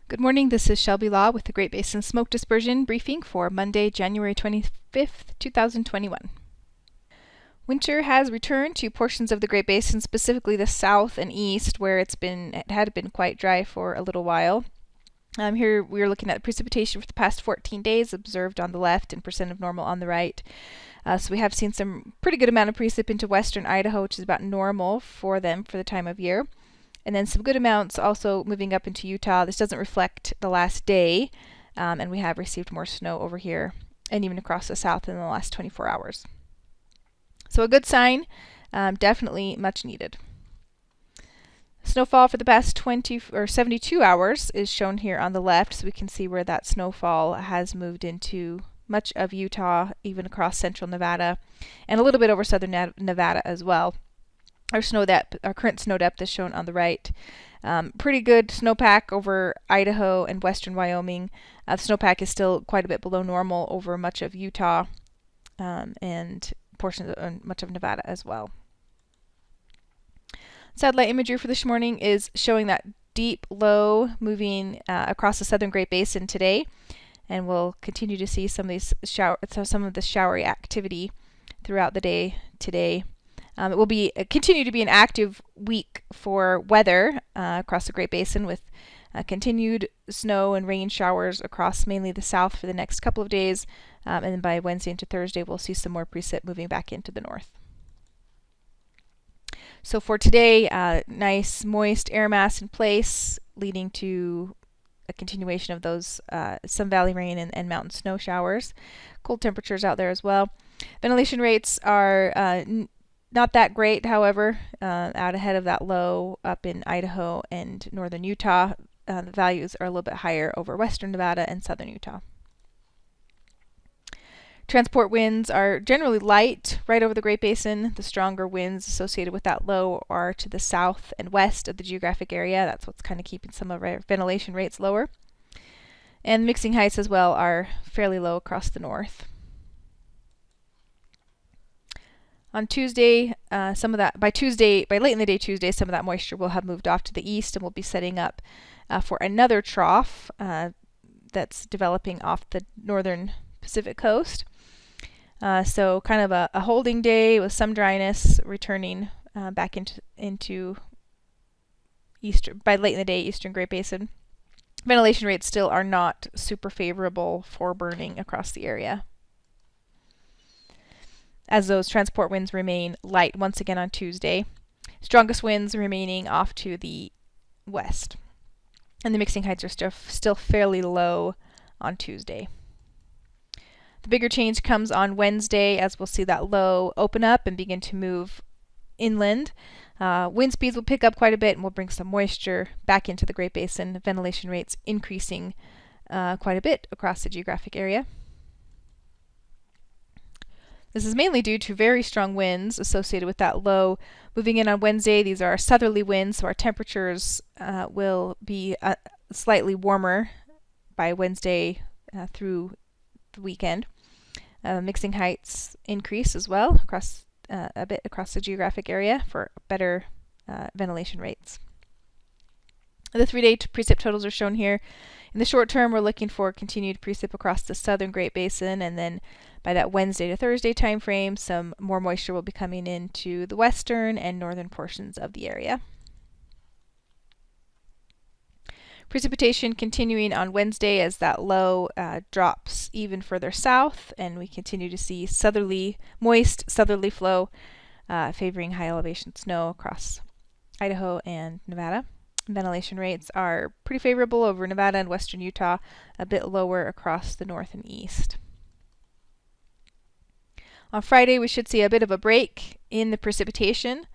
Good morning, this is Shelby Law with the Great Basin Smoke Dispersion briefing for Monday, January 25th, 2021. Winter has returned to portions of the Great Basin, specifically the south and east, where it had been quite dry for a little while. Here we're looking at precipitation for the past 14 days observed on the left and percent of normal on the right. So we have seen some pretty good amount of precip into western Idaho, which is about normal for them for the time of year. And then some good amounts also moving up into Utah. This doesn't reflect the last day, and we have received more snow over here and even across the south in the last 24 hours. So a good sign, definitely much needed. Snowfall for the past 72 hours is shown here on the left, so we can see where that snowfall has moved into much of Utah, even across central Nevada, and a little bit over southern Nevada as well. Our current snow depth is shown on the right. Pretty good snowpack over Idaho and western Wyoming. The snowpack is still quite a bit below normal over much of Utah and portions of much of Nevada as well. Satellite imagery for this morning is showing that deep low moving across the southern Great Basin today, and we'll continue to see some of the showery activity throughout the day today. It will continue to be an active week for weather across the Great Basin, with continued snow and rain showers across mainly the south for the next couple of days, and then by Wednesday into Thursday we'll see some more precip moving back into the north. So for today, nice moist air mass in place, leading to a continuation of those some valley rain and mountain snow showers. Cold temperatures out there as well. Ventilation rates are not that great, however, out ahead of that low up in Idaho and northern Utah. The values are a little bit higher over western Nevada and southern Utah. Transport winds are generally light right over the Great Basin. The stronger winds associated with that low are to the south and west of the geographic area. That's what's kind of keeping some of our ventilation rates lower. And mixing heights as well are fairly low across the north. On Tuesday, by late in the day Tuesday, some of that moisture will have moved off to the east, and we'll be setting up for another trough that's developing off the northern Pacific coast. So kind of a holding day with some dryness, returning back into by late in the day eastern Great Basin. Ventilation rates still are not super favorable for burning across the area, as those transport winds remain light once again on Tuesday. Strongest winds remaining off to the west. And the mixing heights are still fairly low on Tuesday. The bigger change comes on Wednesday, as we'll see that low open up and begin to move inland. Wind speeds will pick up quite a bit, and will bring some moisture back into the Great Basin. Ventilation rates increasing quite a bit across the geographic area. This is mainly due to very strong winds associated with that low moving in on Wednesday. These are southerly winds, so our temperatures will be slightly warmer by Wednesday through the weekend. Mixing heights increase as well across a bit across the geographic area for better ventilation rates. The 3-day precip totals are shown here. In the short term, we're looking for continued precip across the southern Great Basin, and then by that Wednesday to Thursday time frame, some more moisture will be coming into the western and northern portions of the area. Precipitation continuing on Wednesday as that low drops even further south, and we continue to see moist southerly flow favoring high elevation snow across Idaho and Nevada. Ventilation rates are pretty favorable over Nevada and western Utah, a bit lower across the north and east. On Friday, we should see a bit of a break in the precipitation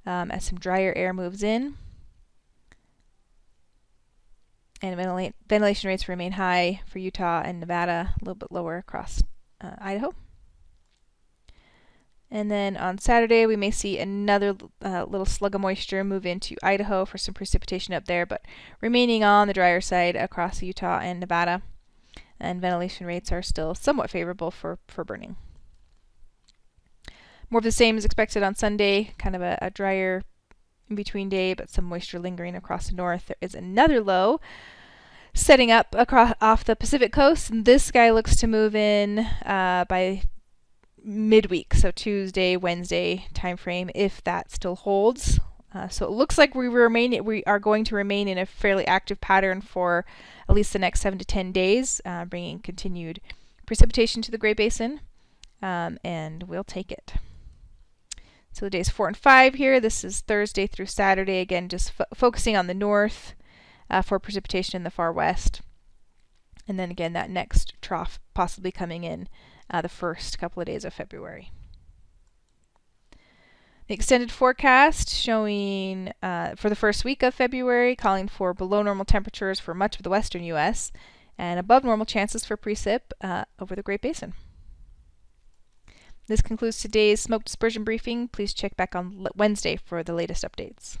as some drier air moves in. And ventilation rates remain high for Utah and Nevada, a little bit lower across Idaho. And then on Saturday, we may see another little slug of moisture move into Idaho for some precipitation up there, but remaining on the drier side across Utah and Nevada. And ventilation rates are still somewhat favorable for burning. More of the same is expected on Sunday, kind of a drier in between day, but some moisture lingering across the north. There is another low setting up off the Pacific coast, and this guy looks to move in by midweek, so Tuesday, Wednesday timeframe, if that still holds. So it looks like we are going to remain in a fairly active pattern for at least the next 7 to 10 days, bringing continued precipitation to the Great Basin, and we'll take it. So the days 4 and 5 here. This is Thursday through Saturday. Again, just focusing on the north for precipitation in the far west. And then again, that next trough possibly coming in the first couple of days of February. The extended forecast showing for the first week of February, calling for below normal temperatures for much of the western U.S. and above normal chances for precip over the Great Basin. This concludes today's smoke dispersion briefing. Please check back on Wednesday for the latest updates.